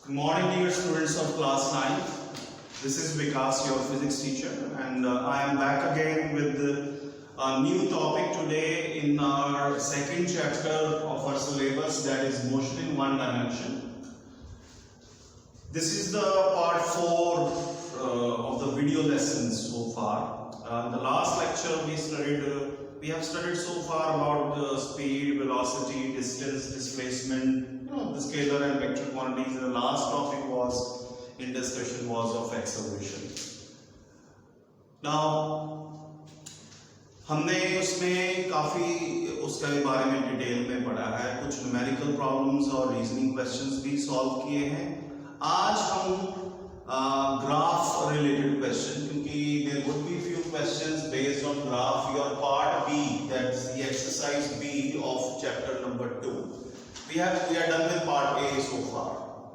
Good morning, dear students of class 9. This is Vikas, your physics teacher, and I am back again with a new topic today in our second chapter of our syllabus, that is motion in one dimension. This is the part 4 of the video lessons so far. In the last lecture we have studied so far about the speed, velocity, distance, displacement, the scalar and vector quantities. The last topic in discussion was of acceleration. Now हमने उसमें काफ़ी उसके बारे में detail में पढ़ा है, कुछ न्यूमेरिकल प्रॉब्लम्स और रीजनिंग क्वेश्चंस भी सॉल्व किए हैं. आज हम ग्राफ रिलेटेड क्वेश्चन, क्योंकि there would be few questions based on graph, your part B, that's the exercise B of chapter number 2. We are done with part A so far.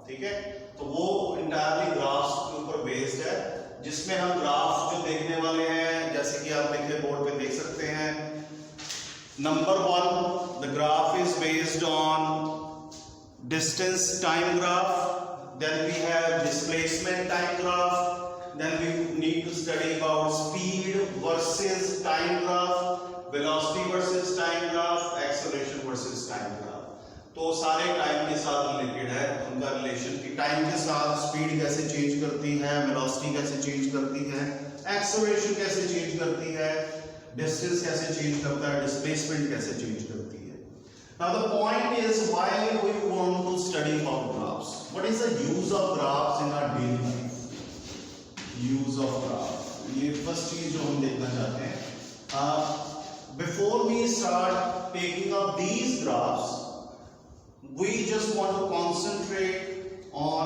ठीक है, तो वो entirely graphs के ऊपर based है, जिसमें हम ग्राफ जो देखने वाले हैं, जैसे कि आप लिखे बोर्ड पे देख सकते हैं. Number 1, the graph is based on distance time graph. Then we have displacement time graph. Then we need to study about speed versus time graph, velocity versus time graph, acceleration versus time graph. तो सारे time के साथ related है, उनका relation कि time के साथ speed कैसे चेंज करती है, वेलोसिटी कैसे चेंज करती है, एक्सेलरेशन कैसे चेंज करती है, डिस्टेंस कैसे चेंज करता है, डिस्प्लेसमेंट कैसे चेंज करती है. Now the point is, why we want to study about graphs? What is the use of graphs in our daily life? Use of graph, ये फर्स्ट चीज जो हम देखना चाहते हैं. Before we start taking up these graphs, we just want to concentrate on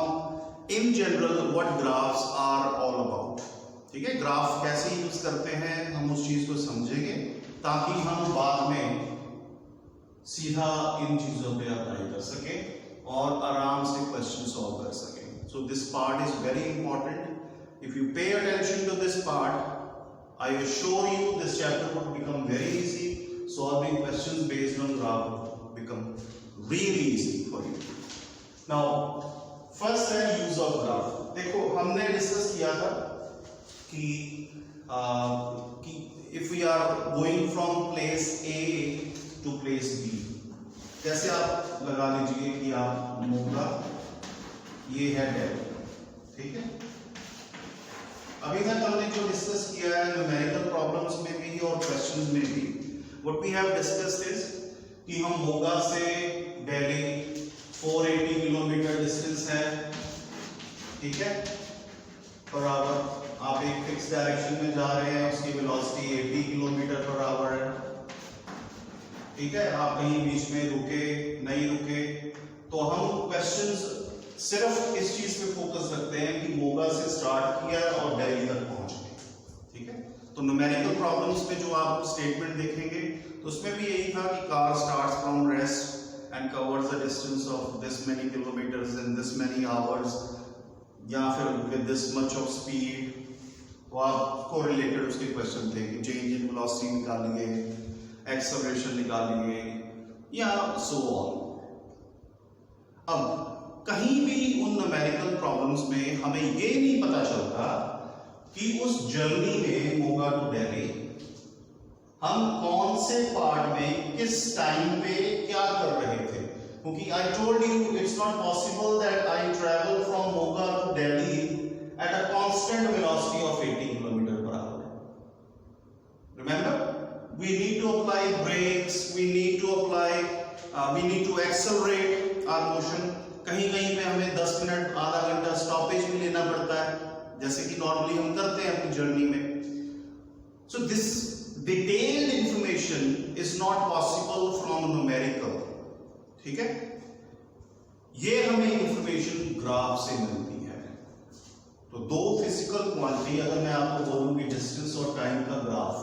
in general what graphs are all about. ठीक है, graph कैसे यूज करते हैं हम उस चीज को समझेंगे, ताकि हम बाद में सीधा इन चीजों पे अप्लाई कर सके और आराम से क्वेश्चन सॉल्व कर सके. So this part is very important. If you pay attention to this part, I assure you this chapter would become very easy. Solving questions based on graph would become really easy for you. Now, first है use of graph. देखो, हमने discuss किया था कि if we are going from place A to place B, जैसे आप लगा लीजिए कि आप मोगा, ये है डेल, ठीक है. अभी तक हमने जो डिस्कस किया है न्यूमेरिकल प्रॉब्लम्स में भी और क्वेश्चंस में भी, what we have discussed is कि हम मोगा से दिल्ली 480 किलोमीटर डिस्टेंस है, ठीक है, पर आवर. आप एक फिक्स डायरेक्शन में जा रहे हैं, उसकी वेलोसिटी 80 किलोमीटर पर आवर है, ठीक है. आप कहीं बीच में रुके नहीं रुके, तो हम क्वेश्चंस सिर्फ इस चीज पे फोकस रखते हैं कि मोगा से स्टार्ट किया और दिल्ली तक पहुंच गए, ठीक है. तो न्यूमेरिकल प्रॉब्लम्स पे जो आप स्टेटमेंट देखेंगे तो उसमें भी यही था कि car starts from rest and covers the distance of this many kilometres in this many hours, या फिर with this much of speed. तो आपको रिलेटेड उसके क्वेश्चन थे कि चेंज इन वेलोसिटी निकालिए, एक्सेलरेशन निकालिए, या सो ऑन. अब कहीं भी उन न्यूमेरिकल प्रॉब्लम्स में हमें ये नहीं पता चलता कि उस जर्नी में मोगा टू दिल्ली हम कौन से पार्ट में किस टाइम पे क्या कर रहे थे, क्योंकि I told you it's not possible that I travel from Moga to Delhi at a constant velocity of 80 kilometre per hour. Remember, we need to apply brakes, we need to accelerate our motion. कहीं कहीं पे हमें 10 minute आधा घंटा stoppage भी लेना पड़ता है, जैसे कि नॉर्मली हम करते हैं अपनी जर्नी में. So this detailed information is not possible from numerical, ठीक है. ये हमें इंफॉर्मेशन ग्राफ से मिलती है. तो दो फिजिकल क्वांटिटी, अगर मैं आपको बोलूं कि डिस्टेंस और टाइम का ग्राफ,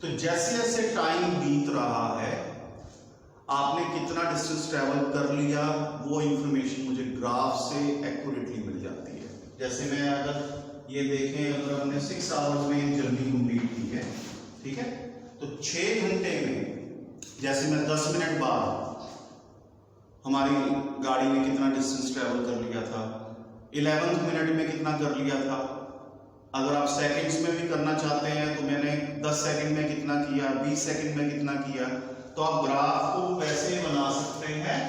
तो जैसे जैसे टाइम बीत रहा है, आपने कितना डिस्टेंस ट्रेवल कर लिया, वो इंफॉर्मेशन मुझे ग्राफ से एक्यूरेटली मिल जाती है. जैसे मैं अगर ये देखें, अगर हमने 6 आवर्स में ये जर्नी कंप्लीट की है, ठीक है, तो 6 घंटे में जैसे मैं 10 मिनट बाद हमारी गाड़ी ने कितना डिस्टेंस ट्रेवल कर लिया था, 11th मिनट में कितना कर लिया था। अगर आप सेकंड्स में भी करना चाहते हैं तो मैंने 10 सेकंड में कितना किया, 20 सेकंड में कितना किया। तो आप ग्राफ को वैसे बना सकते हैं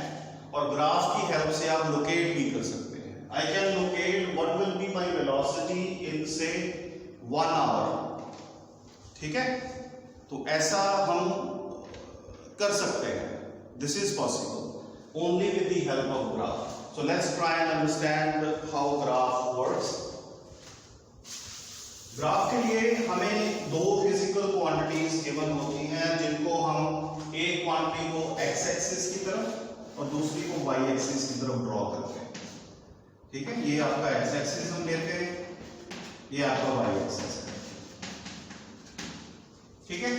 और ग्राफ की हेल्प से आप लोकेट भी कर सकते हैं। I can locate what will be my velocity इन से 1 आवर, ठीक है। तो ऐसा हम कर सकते हैं, this is possible only with the help of graph. So let's try and understand how graph works. Graph के लिए हमें दो फिजिकल क्वांटिटीज गिवन होती हैं, जिनको हम एक क्वांटिटी को एक्स एक्सिस की तरफ और दूसरी को वाई एक्सिस की तरफ ड्रॉ करते हैं, ठीक है। ये आपका एक्स एक्सिस हम लेते हैं, ये आपका वाई एक्सिस है, ठीक है।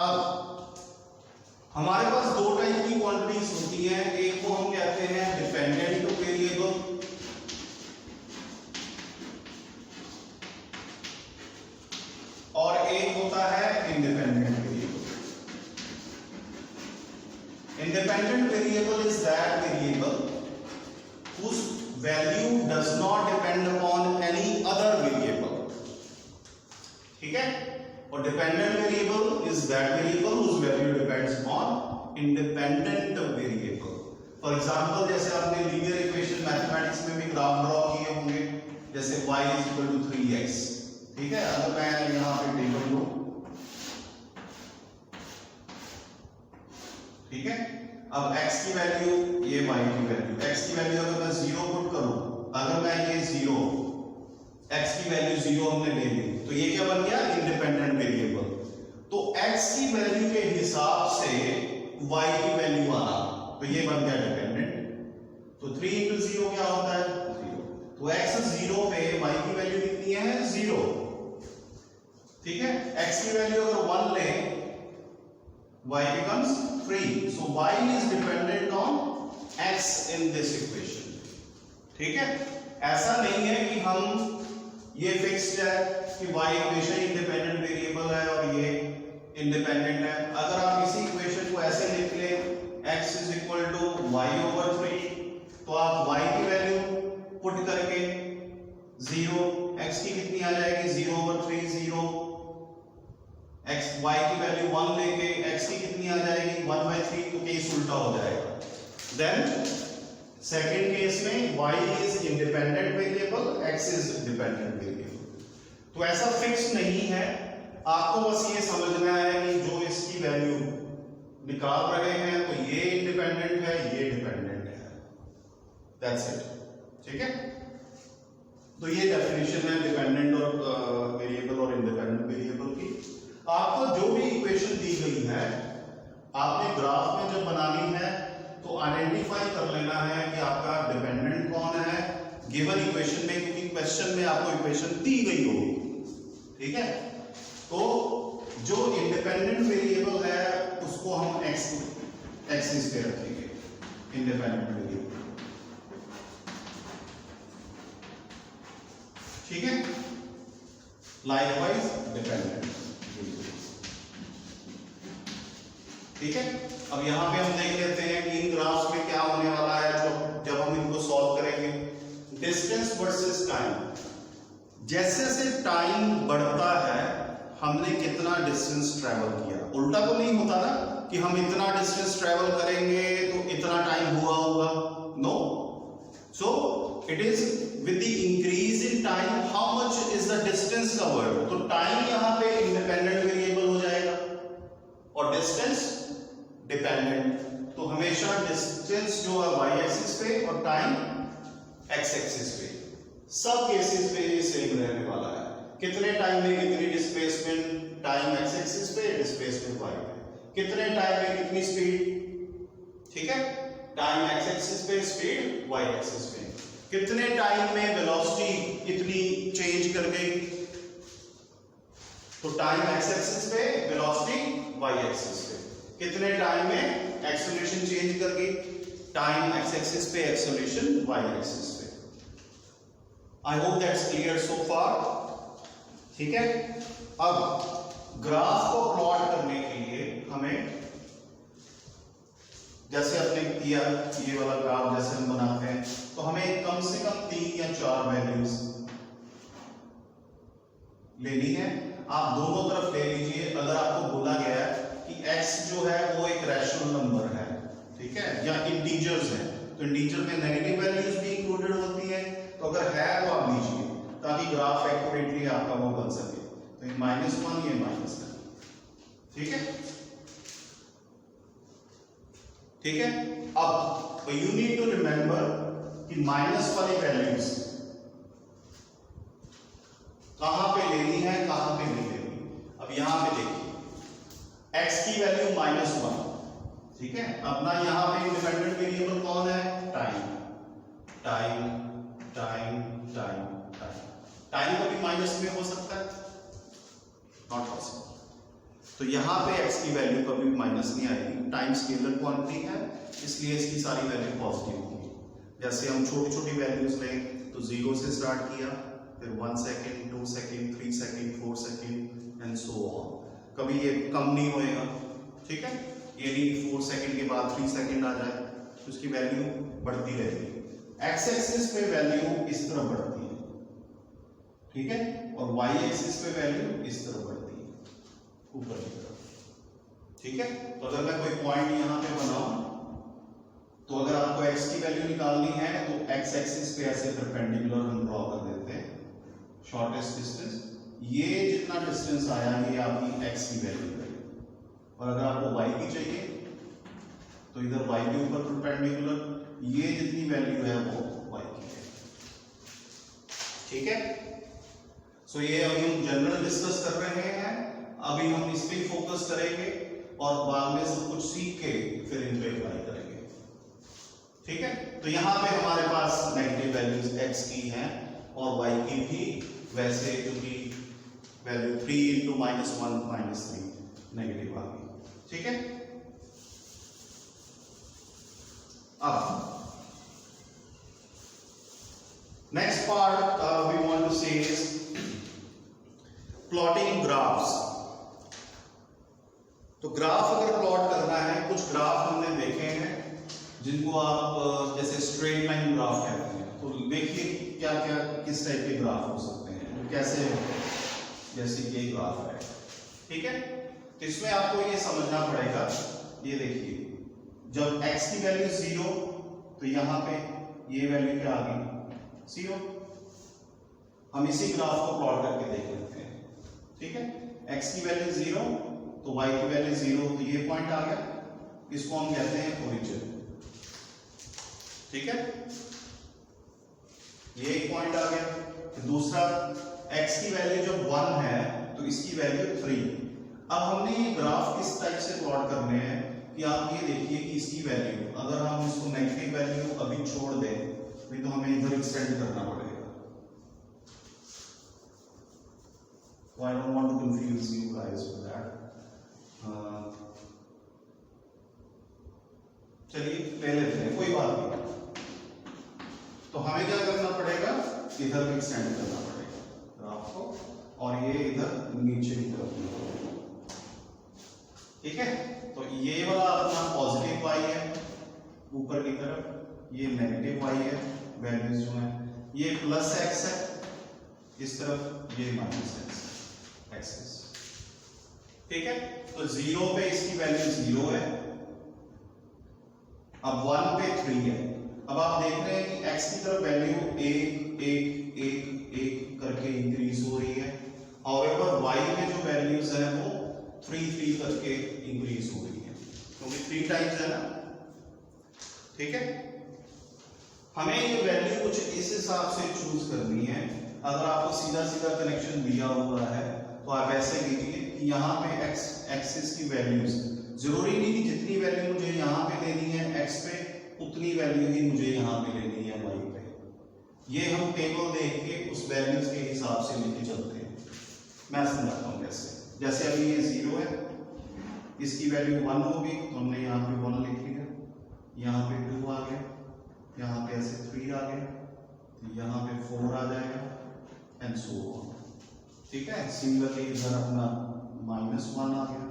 अब हमारे पास दो टाइप की क्वांटिटीज होती हैं, एक को हम कहते हैं डिपेंडेंट वेरिएबल और एक होता है independent variable. Independent variable is that variable whose value does not depend upon any other variable, ठीक है। और dependent variable is that variable whose value depends upon independent variable। For example जैसे आपने linear equation mathematics में भी graph draw किए होंगे, जैसे y = 3x, ठीक है। अगर मैं यहां पे टेबल लूं, ठीक है। अब x की वैल्यू, ये y की वैल्यू, x की वैल्यू अगर मैं 0 पुट करूं, अगर मैं ये 0, x की वैल्यू 0 हमने ले ली, तो ये क्या बन गया, इंडिपेंडेंट वेरिएबल। तो x की वैल्यू के हिसाब से y की वैल्यू आना, तो ये बन गया डिपेंडेंट। तो 3 × 0 क्या होता है, 0। तो x 0 पे y की वैल्यू कितनी है, 0, ठीक है। x की वैल्यू अगर 1 ले, y becomes 3, so y is dependent on x in this equation, ठीक है। ऐसा नहीं है कि हम ये फिक्स्ड है कि y हमेशा इंडिपेंडेंट वेरिएबल है और ये इंडिपेंडेंट है। अगर आप इसी इक्वेशन को ऐसे लिख लें, x = y/3, तो आप y की वैल्यू पुट करके 0, x की कितनी आ जाएगी, 0/3, 0, x y की वैल्यू 1 लेके x की कितनी आ जाएगी, 1/3, तो केस उल्टा हो जाएगा। देन सेकंड केस में y is independent variable, x is dependent variable. तो ऐसा फिक्स नहीं है, आपको बस ये समझना है कि जो इसकी वैल्यू निकाल रहे हैं तो ये इंडिपेंडेंट है, ये डिपेंडेंट है, दैट्स इट, ठीक है। तो ये डेफिनेशन है डिपेंडेंट और वेरिएबल और इंडिपेंडेंट वेरिएबल की। आपको जो भी इक्वेशन दी गई है, आपने ग्राफ में जब बनानी है तो आइडेंटिफाई कर लेना है कि आपका डिपेंडेंट कौन है गिवन इक्वेशन में, क्योंकि क्वेश्चन में आपको इक्वेशन दी गई होगी, ठीक है। तो जो इंडिपेंडेंट वेरिएबल है उसको हम एक्सिस पे रखेंगे, इंडिपेंडेंट वेरिएबल, ठीक है। लाइकवाइज डिपेंडेंट, ठीक है। अब यहां पे हम देख लेते हैं कि इन ग्राफ्स में क्या होने वाला है जब हम इनको सॉल्व करेंगे। डिस्टेंस वर्सेस टाइम, जैसे जैसे टाइम बढ़ता है हमने कितना डिस्टेंस ट्रेवल किया, उल्टा तो नहीं होता ना कि हम इतना डिस्टेंस ट्रेवल करेंगे तो इतना टाइम हुआ होगा, no. So it is with the increase in time how much is the distance covered. तो टाइम यहां पे इंडिपेंडेंट वेरिएबल हो जाएगा और डिस्टेंस डिपेंडेंट। तो हमेशा डिस्टेंस जो है वाई एक्सिस पे और टाइम एक्स एक्सिस पे, सब केसेस में ये सेम रहने वाला है। कितने टाइम में कितनी डिस्प्लेसमेंट, टाइम एक्स एक्सिस पे, डिस्प्लेसमेंट वाई पे। कितने टाइम में कितनी स्पीड, ठीक है, टाइम एक्स एक्सिस पे, स्पीड वाई एक्सिस पे। कितने टाइम में वेलोसिटी इतनी चेंज कर गई, तो टाइम एक्स एक्सिस पे, वेलोसिटी वाई एक्सिस पे। कितने टाइम में एक्सेलरेशन चेंज कर गई, टाइम एक्स एक्सिस पे, एक्सेलरेशन वाई एक्सिस पे। I hope that's clear so far, ठीक है। अब ग्राफ को प्लॉट करने के लिए हमें जैसे अपने किया ये वाला ग्राफ जैसे हम बनाते हैं, तो हमें कम से कम 3 या 4 वैल्यूज लेनी है। आप दोनों तरफ ले लीजिए। अगर आपको बोला गया है कि x जो है वो एक रैशनल नंबर है, ठीक है, या इंटीजर्स है, तो इंटीजर में नेगेटिव वैल्यूज भी इंक्लूडेड होती है, तो अगर है तो आप लीजिए ताकि ग्राफ एक्यूरेटली आपका वो बन सके। तो ये -1 ये -1, ठीक है, ठीक है। अब यू नीड टू रिमेंबर कि माइनस वाली वैल्यूज कहां पे लेनी है, कहां पे नहीं लेनी। अब यहां पे देखिए x की वैल्यू -1, ठीक है। अपना यहां पे इंडिपेंडेंट वेरिएबल कौन है, time. Time time time time time कभी माइनस में हो सकता है, नॉट पॉसिबल। तो यहां पे x की वैल्यू कभी माइनस नहीं आएगी। टाइम स्केलर क्वांटिटी है, इसलिए इसकी सारी वैल्यू पॉजिटिव होगी। जैसे हम छोटी छोटी वैल्यूज लें तो 0 से स्टार्ट किया, फिर 1 second, 2 second, 3 second, 4 second and so on. कभी ये कम नहीं होएगा, ठीक है। ये नहीं 4 सेकेंड के बाद 3 सेकेंड आ जाए, तो उसकी वैल्यू बढ़ती रहेगी। एक्स एक्सिस पे वैल्यू इस तरह बढ़ती है, ठीक है, और वाई एक्सिस पे वैल्यू इस तरह बढ़ती है ऊपर की तरफ, ठीक है। तो अगर मैं कोई पॉइंट यहां पे बनाऊं, तो अगर आपको x की वैल्यू निकालनी है तो x एक्सिस पे ऐसे परपेंडिकुलर हम ड्रॉ कर देते हैं शॉर्टेस्ट डिस्टेंस। ये जितना डिस्टेंस आया ये आपकी x की वैल्यू है, और अगर आपको y की चाहिए तो इधर y के ऊपर परपेंडिकुलर ये जितनी वैल्यू है वो y की है, ठीक है। सो ये अभी हम जनरल डिस्कस कर रहे हैं, अभी हम इस पे फोकस करेंगे और बाद में सब कुछ सीख के फिर इन पे अप्लाई करेंगे, ठीक है। तो यहां पे हमारे पास नेगेटिव वैल्यूज x की हैं और y की भी, वैसे क्योंकि वैल्यू 3 × -1 -3 नेगेटिव आ गई, ठीक है। अब next part we want to say is plotting graphs. तो ग्राफ अगर प्लॉट करना है, कुछ ग्राफ हमने देखे हैं जिनको आप जैसे स्ट्रेट लाइन ग्राफ कहते हैं। तो देखिए क्या क्या किस टाइप के ग्राफ हो सकते हैं, तो कैसे होते हैं, जैसे ये ग्राफ है, ठीक है। तो इसमें आपको ये समझना पड़ेगा, ये देखिए जब x की वैल्यू 0 तो यहां पे ये वैल्यू क्या आ गई, 0। हम इसी ग्राफ को प्लॉट करके देख लेते हैं, ठीक है। x की वैल्यू 0 तो y की वैल्यू 0, तो ये पॉइंट आ गया, इसको हम कहते हैं ओरिजिन, ठीक है। ये एक पॉइंट आ गया। फिर दूसरा x की वैल्यू जब 1 है तो इसकी वैल्यू 3। अब हमने ये ग्राफ किस टाइप से प्लॉट करने हैं कि आप ये देखिए कि इसकी वैल्यू, अगर हम इसको नेगेटिव वैल्यू अभी छोड़ दें तो हमें इधर एक्सटेंड करना पड़ेगा। So I don't want to confuse you guys with that. चलिए ले लेते हैं, कोई बात नहीं। तो हमें क्या करना पड़ेगा, इधर भी एक्सटेंड करना पड़ेगा ग्राफ को, और ये इधर नीचे की तरफ, ठीक है। तो ये वाला अपना पॉजिटिव y है ऊपर की तरफ, ये नेगेटिव y है, वैल्यूज जो है ये +x है इस तरफ, ये -x एक्सिस, ठीक है। तो 0 पे इसकी वैल्यू 0 है, अब 1 पे 3 है। अब आप देख रहे हैं कि x की तरफ वैल्यू 1 1 1 1 करके इंक्रीज हो रही है, हाउएवर y में जो वैल्यूज है वो 3 3 करके इंक्रीज हो रही है, क्योंकि 3 टाइम्स है ना, ठीक है। हमें ये वैल्यू कुछ इस हिसाब से चूज करनी है। अगर आपको सीधा सीधा कनेक्शन दिया हुआ है तो आप ऐसे लीजिए कि यहाँ पे x एक्सिस की वैल्यूज, जरूरी नहीं कि जितनी वैल्यू मुझे यहाँ पे लेनी है x पे उतनी वैल्यू ही मुझे यहाँ पे लेनी है y पे। ये हम टेबल देख के उस वैल्यूज के हिसाब से लेके चलते हैं। मैं समझाता हूँ कैसे। जैसे अभी ये 0 है, इसकी वैल्यू 1 होगी तो हमने यहाँ पे 1 लिख लिया, यहाँ पे 2 आ गया, यहाँ पे ऐसे 3 आ गया, यहाँ पे 4 आ जाएगा एंड सो ऑन, ठीक है। सिमिलरली इधर अपना -1 आ गया,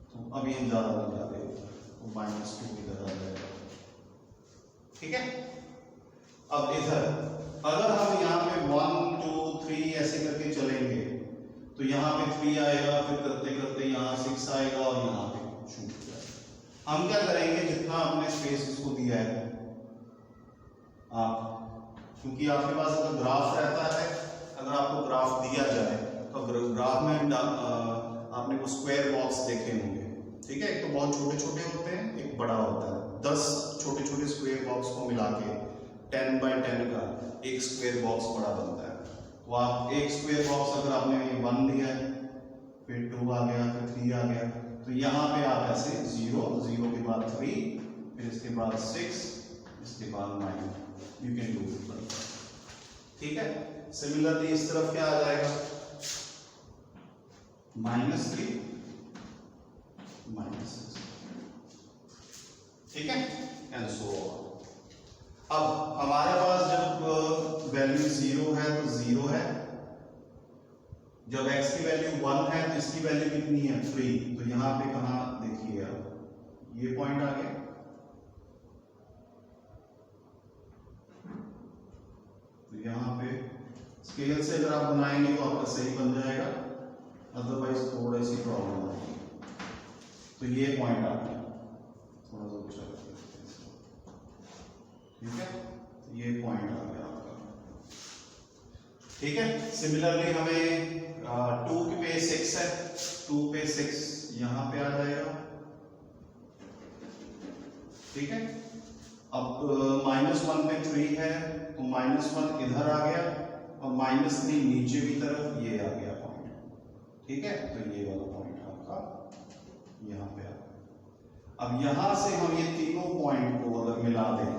तो अभी हम ज्यादा बता देंगे तो -2 इधर आ जाएगा। ठीक है, अब इधर अगर हम यहाँ पे 1 2 3 ऐसे करके चलेंगे तो यहाँ पे 3 आएगा, फिर करते करते यहाँ 6 आएगा और यहाँ पे छूट जाएगा। हम क्या करेंगे, जितना हमने स्पेस इसको दिया है आप, क्योंकि आपके पास अगर ग्राफ रहता है, अगर आपको ग्राफ दिया जाए तो ग्राफ में आपने वो स्क्वायर बॉक्स देखे होंगे। ठीक है, एक तो बहुत छोटे छोटे होते हैं, एक बड़ा होता है। 10 छोटे छोटे स्क्वायर बॉक्स को मिला के 10 बाय 10 का एक स्क्वायर बॉक्स बड़ा बनता है। तो आप एक स्क्वायर बॉक्स अगर आपने 1 दिया है, फिर 2 आ गया, फिर 3 आ गया, तो यहाँ पे आप ऐसे 0 0 के बाद 3, फिर इसके बाद 6, इसके बाद 9, यू कैन डू इट। ठीक है, सिमिलरली इस तरफ क्या आ जाएगा, -3 -6। ठीक है, एंड सो ऑन। अब हमारे पास जब वैल्यू 0 है तो 0 है, जब x की वैल्यू 1 है तो इसकी वैल्यू कितनी है, 3। तो यहां पे कहा देखिए, अब ये पॉइंट आ गया, तो यहां पे स्केल से अगर आप बनाएंगे तो आपका सही बन जाएगा, अदरवाइज थोड़ी सी प्रॉब्लम आएगी। तो ये पॉइंट आ गया, थोड़ा सा ऊंचा कर देते हैं इसको। ठीक है, तो ये पॉइंट आ गया आपका। ठीक है, सिमिलरली हमें 2 पे 6 है, 2 पे 6 यहां पे आ जाएगा। ठीक है, अब -1 पे 3 है तो -1 इधर आ गया और -3 नीचे की तरफ ये आ गया पॉइंट। ठीक है, तो ये वाला पॉइंट आपका यहां पे आ गया। अब यहां से हम ये तीनों पॉइंट को अगर मिला दें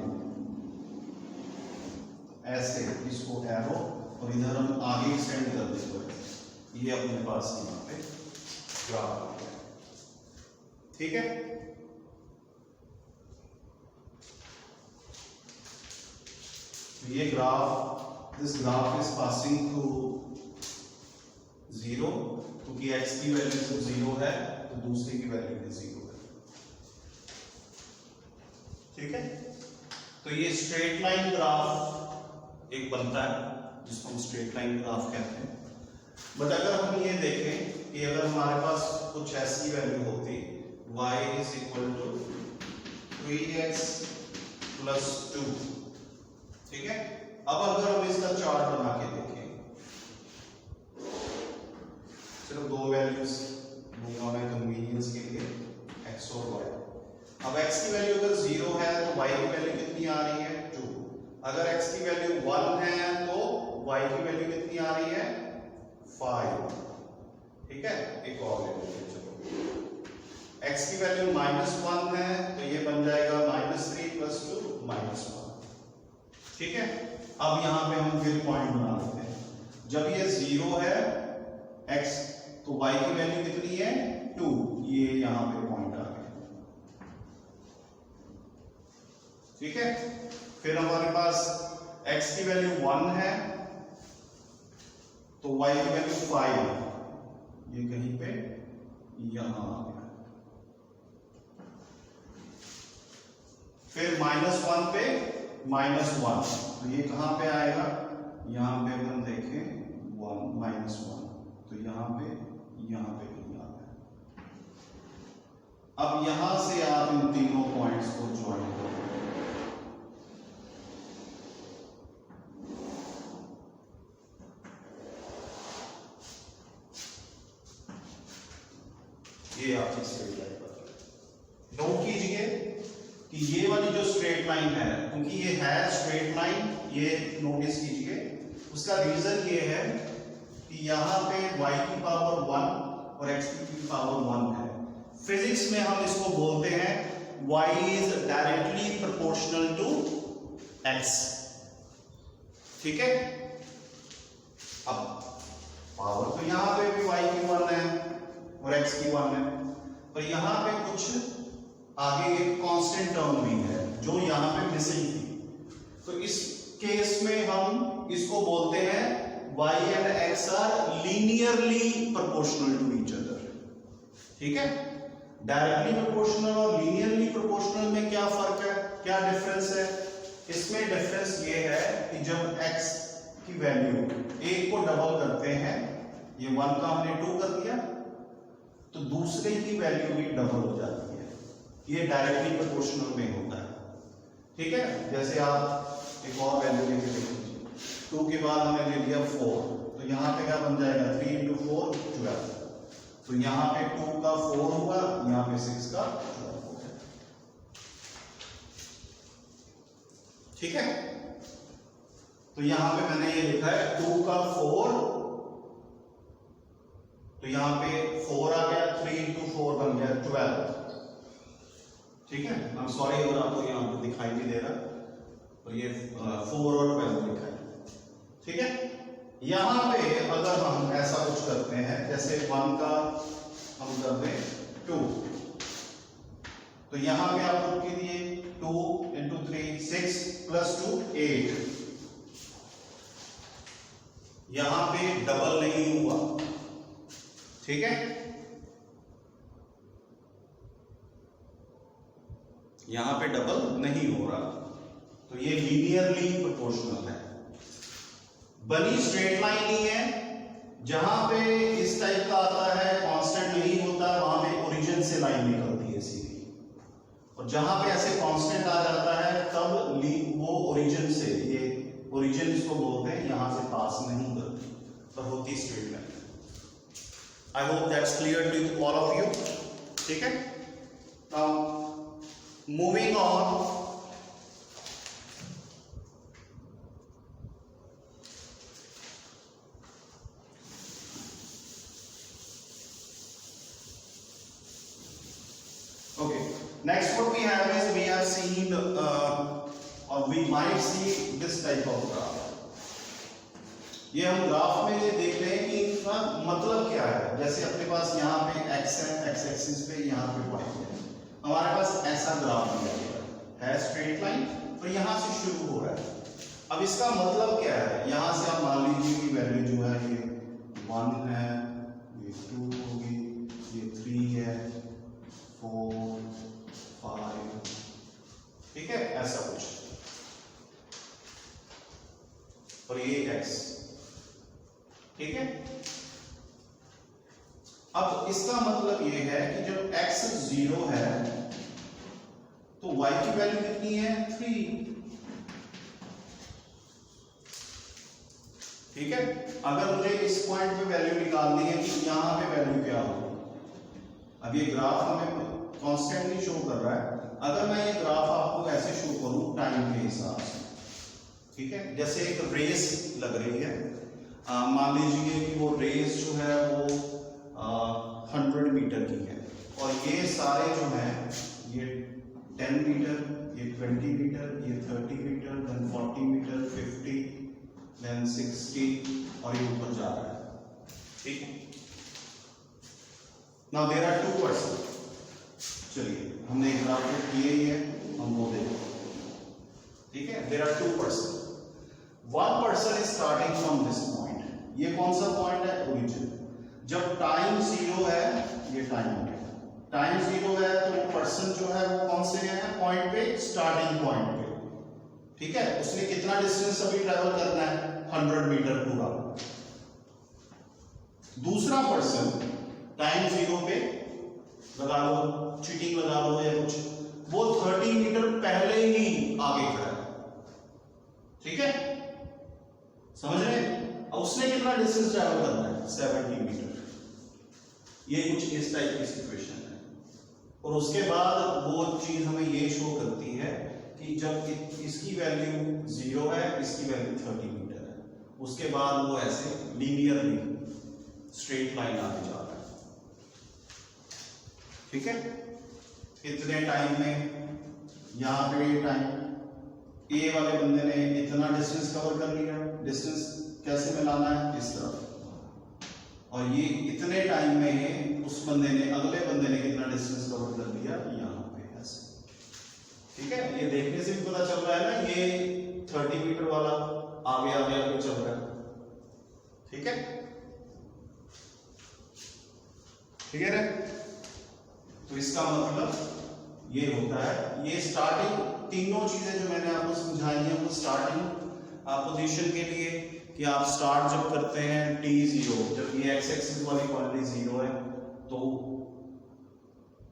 ऐसे, इसको एरो और इधर हम आगे एक्सटेंड कर दें, ये अपने पास यहाँ पे ग्राफ आ गया। ठीक है, ये graph, this graph is passing through 0, क्योंकि x की वैल्यू जब 0 है तो दूसरी की वैल्यू भी 0 है। ठीक है, तो ये स्ट्रेट लाइन ग्राफ एक बनता है जिसको हम स्ट्रेट लाइन ग्राफ कहते हैं। बट अगर हम ये देखें कि अगर हमारे पास कुछ ऐसी वैल्यू होती, y is equal to 3x plus 2। ठीक है, अब अगर हम इसका चार्ट बना के देखें, सिर्फ 2 वैल्यूज दूंगा मैं कन्वीनियंस के लिए, x और y। अब x की वैल्यू अगर 0 है तो y की वैल्यू कितनी आ रही है, 2। अगर x की वैल्यू 1 है तो y की वैल्यू कितनी आ रही है, 5। ठीक है, एक और ले लेते हैं, चलो। x की वैल्यू -1 है तो ये बन जाएगा -3 + 2 -1। ठीक है, अब यहां पे हम फिर पॉइंट बना लेते हैं। जब ये 0 है x तो y की वैल्यू कितनी है, 2। ये यहां पे पॉइंट आ गया। ठीक है, फिर हमारे पास x की वैल्यू 1 है तो y की वैल्यू 5, ये कहीं पे यहां आ गया। फिर -1 पे -1, तो ये कहां पे आएगा, यहां पे अगर हम देखें 1 तो यहां पे नहीं आ गया। अब यहां से आप इन तीनों पॉइंट्स को ज्वाइन करें, ये आपकी स्ट्रेट लाइन पर नोट कीजिए कि ये वाली जो स्ट्रेट लाइन है, क्योंकि ये है स्ट्रेट लाइन, ये नोटिस कीजिए। उसका रीजन ये है कि यहां पे y की पावर 1 और x की पावर 1 है। फिजिक्स में हम इसको बोलते हैं y is directly proportional to x। ठीक है, अब पावर तो यहां पे भी y की 1 है और x की 1 है, पर यहां पे कुछ आगे एक कांस्टेंट टर्म भी है जो यहां पे मिसिंग थी। तो इस केस में हम इसको बोलते हैं y and x are linearly proportional to each other. ठीक है, डायरेक्टली प्रोपोर्शनल और लीनियरली प्रोपोर्शनल में क्या फर्क है, क्या डिफरेंस है? इसमें डिफरेंस ये है कि जब x की वैल्यू 1 को डबल करते हैं, ये 1 का हमने 2 कर दिया, तो दूसरे की वैल्यू भी डबल हो जाती है। ये डायरेक्टली प्रोपोर्शनल में होता है, ठीक है। जैसे आप एक और वैल्यू लेके देख लीजिए, 2 के बाद हमने ले लिया 4, तो यहाँ पे क्या बन जाएगा, 3 × 4 12, तो यहाँ पे 2 का 4 होगा, यहाँ पे 6 का 12 हो गया, ठीक है। तो यहां पे मैंने ये लिखा है 2 का 4, तो यहां पे 4 आ गया, 3 × 4 बन गया 12, ठीक है। आई एम सॉरी अगर आपको यहां पे दिखाई नहीं दे रहा, तो ये 4 और 12 लिखा है, ठीक है। यहां पे अगर हम ऐसा कुछ करते हैं, जैसे 1 का हम कर दें 2, तो यहां पे आप लिख के दिए 2 × 3 6 + 2 8, यहां पे डबल नहीं हुआ, ठीक है। यहां पे डबल नहीं हो रहा, तो ये लीनियरली प्रोपोर्शनल है। बनी स्ट्रेट लाइन ही है, जहां पे इस टाइप का आता है, कांस्टेंट नहीं होता, वहां पे ओरिजिन से लाइन निकलती है सीधी, और जहां पे ऐसे कांस्टेंट आ जाता है तब वो ओरिजिन से, ये ओरिजिन इसको बोलते हैं, यहां से पास नहीं करती, पर होती straight line. I hope that's clear to all of you, ठीक है। Now moving on, okay, next what we have is we have seen or we might see this type of graph. ये हम ग्राफ में देख रहे हैं कि इनका मतलब क्या है। जैसे अपने पास यहाँ पे x है, x एक्सिस पे, यहाँ पे y है, हमारे पास ऐसा ग्राफ दिया गया है, स्ट्रेट लाइन, और यहाँ से शुरू हो रहा है। अब इसका मतलब क्या है, यहाँ से आप मान लीजिए कि वैल्यू जो है ये 1 है, ये 2 होगी, ये 3 है, 4 5, ठीक है, ऐसा कुछ, और ये x, ठीक है। अब इसका मतलब ये है कि जब x 0 है तो y की वैल्यू कितनी है, 3, ठीक है। अगर मुझे इस पॉइंट पे वैल्यू निकालनी है कि यहां पे वैल्यू क्या होगी, अब ये ग्राफ हमें कॉन्स्टेंटली शो कर रहा है, अगर मैं ये ग्राफ आपको ऐसे शो करूं टाइम के हिसाब से, ठीक है, जैसे एक रेस लग रही है, मान लीजिए कि वो रेस जो है वो 100 मीटर की है, और ये सारे जो हैं ये 10 मीटर, ये 20 मीटर, ये 30 मीटर, देन 40 मीटर, 50, देन 60, और ये ऊपर जा रहा है, ठीक है। नाउ देयर आर 2 पर्सन, चलिए हमने एक ग्राफ किए ही है, हम वो देखो, ठीक है। There are 2 person, 1 person is starting from this point, ये कौन सा पॉइंट है, ओरिजिन। जब टाइम 0 है, ये टाइम हो गया, टाइम 0 है तो पर्सन जो है वो कौन से है, पॉइंट पे, स्टार्टिंग पॉइंट पे, ठीक है। उसने कितना डिस्टेंस अभी ट्रैवल करना है, 100 मीटर पूरा। दूसरा पर्सन टाइम 0 पे लगा लो, चीटिंग लगा लो या कुछ, वो 30 मीटर पहले ही आगे खड़ा है, ठीक है, समझ रहे हैं। उसने कितना डिस्टेंस ट्रैवल करना है, 70 मीटर। ये कुछ इस टाइप की सिचुएशन है, और उसके बाद वो चीज हमें ये शो करती है कि जब इसकी वैल्यू 0 है, इसकी वैल्यू 30 मीटर है, उसके बाद वो ऐसे लीनियरली स्ट्रेट लाइन आगे जा रहा है, ठीक है। इतने टाइम में यहां पे टाइम ए वाले बंदे ने इतना डिस्टेंस कवर कर लिया, डिस्टेंस कैसे मिलाना है, इस तरह, और ये इतने टाइम में उस बंदे ने, अगले बंदे ने कितना डिस्टेंस कवर कर लिया, यहां पे ऐसे, ठीक है। ये देखने से भी पता चल रहा है ना, ये 30 मीटर वाला आगे आगे आगे चल रहा है, ठीक है, ठीक है। तो इसका मतलब ये होता है, ये स्टार्टिंग तीनों चीजें जो मैंने आपको समझाई हैं वो स्टार्टिंग पोजीशन के लिए, कि आप स्टार्ट जब करते हैं t0, जब ये x एक्सिस वाली क्वांटिटी 0 है तो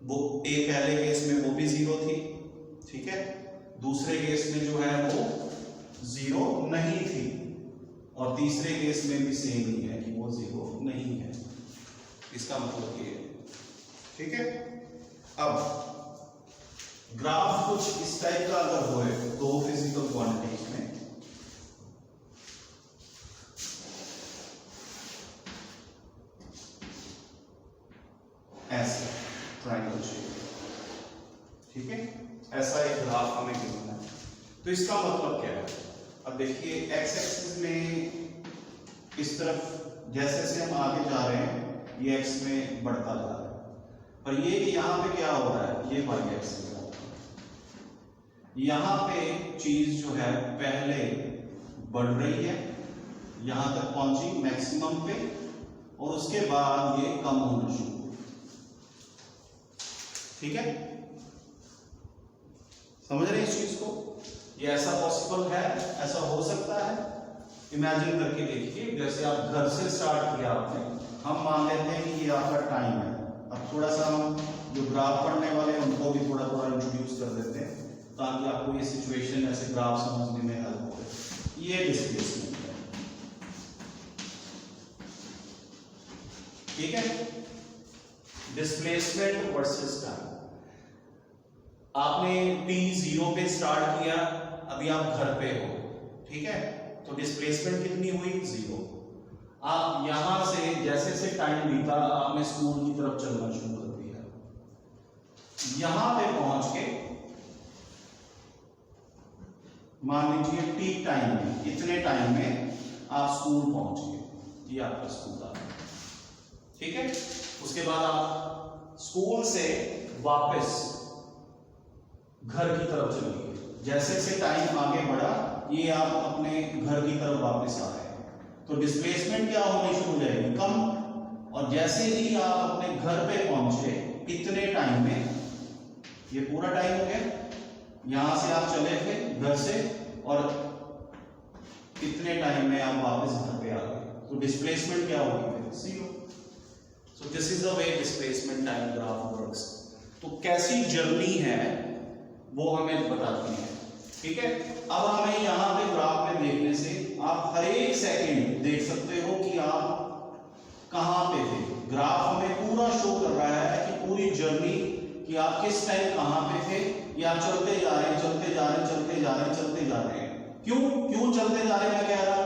वो एक पहले केस में वो भी 0 थी, ठीक है, दूसरे केस में जो है वो 0 नहीं थी, और तीसरे केस में भी सेम ही है कि वो 0 नहीं है। इसका मतलब ये है, ठीक है। अब ग्राफ कुछ इस टाइप का अगर होए दो फिजिकल क्वांटिटीज में, ऐसे ट्रायंगल शेप, ठीक है, ऐसा एक ग्राफ हमें गिवन है। तो इसका मतलब क्या है, अब देखिए एक्स एक्सिस में इस तरफ जैसे जैसे हम आगे जा रहे हैं ये एक्स में बढ़ता जा रहा है, पर ये यहां पे क्या हो रहा है, ये वाई एक्सिस है, यहां पे चीज जो है पहले बढ़ रही है, यहां तक पहुंची मैक्सिमम पे, और उसके बाद ये कम होना शुरू, ठीक है, समझ रहे हैं इस चीज को, ये ऐसा पॉसिबल है, ऐसा हो सकता है। इमेजिन करके देखिए, जैसे आप घर से स्टार्ट किया आपने, हम मान लेते हैं कि ये आपका टाइम है। अब थोड़ा सा हम जो ग्राफ पढ़ने वाले हैं उनको भी थोड़ा थोड़ा इंट्रोड्यूस कर देते हैं ताकि आपको ये सिचुएशन ऐसे ग्राफ समझने में हेल्प हो। ये डिस्प्लेसमेंट है, ठीक है, डिस्प्लेसमेंट वर्सेस टाइम। आपने t0 पे स्टार्ट किया, अभी आप घर पे हो, ठीक है, तो डिस्प्लेसमेंट कितनी हुई, 0। आप यहां से जैसे से टाइम बीता आपने स्कूल की तरफ चलना शुरू कर दिया, यहां पे पहुंच के मान लीजिए टी टाइम में, इतने टाइम में आप स्कूल पहुंच गए, ये आपका स्कूल आ गया, ठीक है। उसके बाद आप स्कूल से वापस घर की तरफ चलिए, जैसे जैसे टाइम आगे बढ़ा ये आप अपने घर की तरफ वापस आ रहे हैं, तो डिस्प्लेसमेंट क्या होनी शुरू हो जाएगी, कम, और जैसे ही आप अपने घर पे पहुंचे इतने टाइम में, ये पूरा टाइम हो गया, यहां से आप चले थे घर से और इतने टाइम में आप वापस घर पे आ गए, तो डिस्प्लेसमेंट क्या होगी, 0। So this is the way displacement time graph works. तो कैसी जर्नी है वो हमें बताती है, ठीक है। अब हमें यहां पे ग्राफ में देखने से आप हर एक सेकंड देख सकते हो कि आप कहां पे थे। ग्राफ हमें पूरा शो कर रहा है कि पूरी जर्नी, कि आप किस टाइम कहां पे थे, या आप चलते जा रहे हैं, चलते जा रहे हैं, चलते जा रहे हैं, चलते जा रहे हैं। क्यों चलते जा रहे हैं, मैं कह रहा,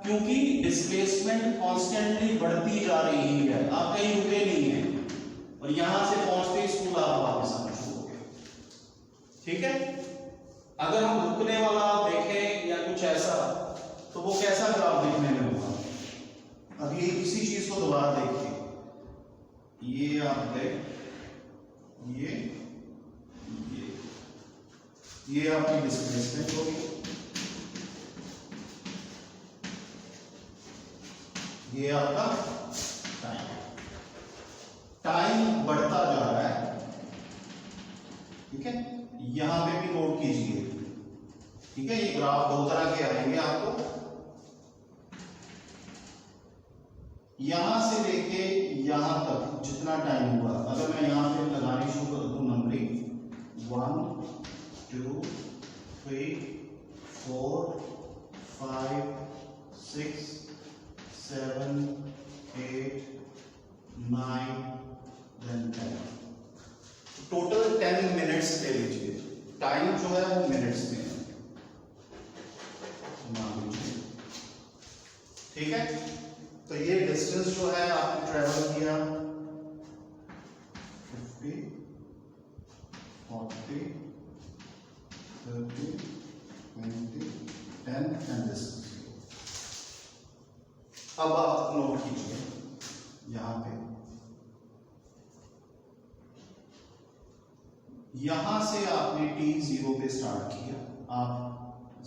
क्योंकि डिस्प्लेसमेंट कॉन्स्टेंटली बढ़ती जा रही है, आप कहीं रुके नहीं है, और यहां से पहुंचते स्कूल आप वापस आना शुरू हो गए, ठीक है। अगर हम रुकने वाला देखें या कुछ ऐसा, तो वो कैसा ग्राफ देखने में होगा। अब ये इसी चीज को दोबारा देखिए, ये आप गए, ये आपकी डिस्प्लेसमेंट होगी, ये आपका टाइम बढ़ता जा रहा है, ठीक है। यहां पे भी नोट कीजिए, ठीक है, ये ग्राफ दो तरह के आएंगे आपको, यहां से लेके यहां तक जितना टाइम हुआ, अगर मैं यहां पे लगानी शुरू कर दूं नंबरिंग 1 2 3 4 5 6 7 8 9 देन 10, टोटल 10 मिनट्स ले लीजिए, टाइम जो है वो मिनट्स में मान लीजिए, ठीक है। तो ये डिस्टेंस जो है आपने ट्रेवल किया 50 40 30 20 10 एंड दिस। अब आप नोट कीजिए यहां पे, यहां से आपने t0 पे स्टार्ट किया, आप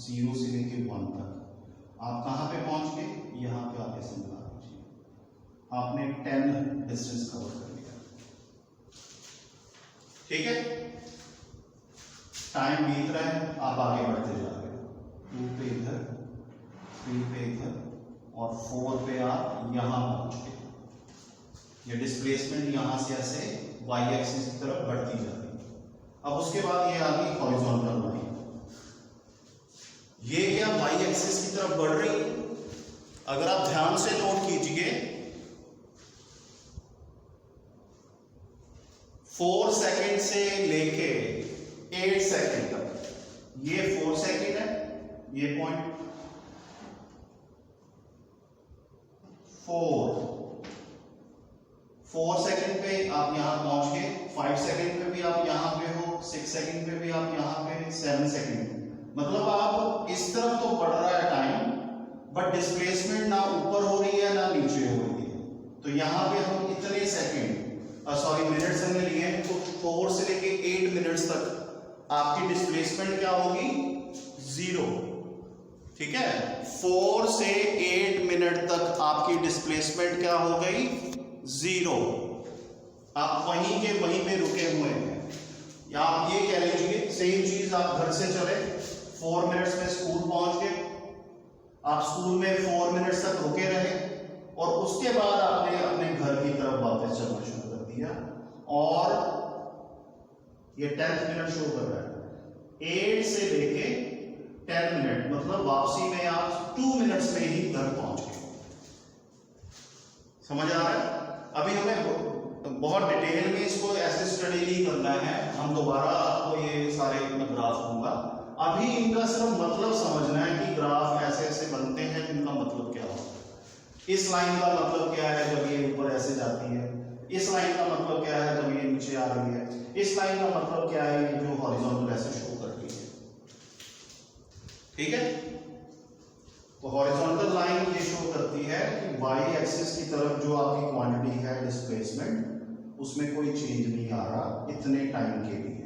0 से लेके 1 तक आप कहां पे पहुंच गए, यहां पे आके समझा दीजिए, आपने 10 डिस्टेंस कवर कर लिया। ठीक है, टाइम बीत रहा है, आप आगे बढ़ते जा रहे हो, 2 पे इधर, 3 पे इधर और 4 पे आप यहां पहुंच गए। ये डिस्प्लेसमेंट यहां से ऐसे y एक्सिस की तरफ बढ़ती जा रही है। अब उसके बाद ये आ गई हॉरिजॉन्टल लाइन, ये क्या y एक्सिस की तरफ बढ़ रही है। अगर आप ध्यान से नोट कीजिए, 4 सेकंड से लेके 8 सेकंड तक, ये 4 सेकंड है, ये पॉइंट 4 सेकंड पे आप यहां पहुंच गए, 5 सेकंड पे भी आप यहां पे हो, 6 सेकंड पे भी आप यहां पे, 7 सेकंड, मतलब आप इस तरफ तो बढ़ रहा है टाइम, बट डिस्प्लेसमेंट ना ऊपर हो रही है ना नीचे हो रही है। तो यहां पे हम इतने सेकंड मिनट्स हमने लिए हैं, तो 4 से लेके 8 मिनट्स तक आपकी डिस्प्लेसमेंट क्या होगी, 0। ठीक है, 4 से 8 मिनट तक आपकी डिस्प्लेसमेंट क्या हो गई, 0। आप वहीं के वहीं पे रुके हुए हैं, या आप ये कह लीजिए सेम चीज, आप घर से चले, 4 मिनट्स में स्कूल पहुंच गए, आप स्कूल में 4 मिनट्स तक रुके रहे और उसके बाद आपने अपने घर की तरफ वापस चलना शुरू कर दिया, और ये 10th मिनट शो कर रहा है, 8 से लेके 10 मिनट, मतलब वापसी में आप 2 मिनट्स में ही घर पहुंच गए। समझ आ रहा है? अभी हमें बहुत डिटेल में इसको ऐसे स्टडी नहीं करना है, हम दोबारा आपको ये सारे ग्राफ दूंगा। अभी इनका सिर्फ मतलब समझना है कि ग्राफ ऐसे ऐसे बनते हैं, इनका मतलब क्या होता है। इस लाइन का मतलब क्या है जब ये ऊपर ऐसे जाती है, इस लाइन का मतलब क्या है जब ये नीचे आ रही है, इस लाइन का मतलब क्या है ये जो हॉरिजॉन्टल ऐसे शो कर रही है। ठीक है, तो हॉरिजॉन्टल लाइन ये शो करती है कि y एक्सिस की तरफ जो आपकी क्वांटिटी है डिस्प्लेसमेंट, उसमें कोई चेंज नहीं आ रहा इतने टाइम के लिए।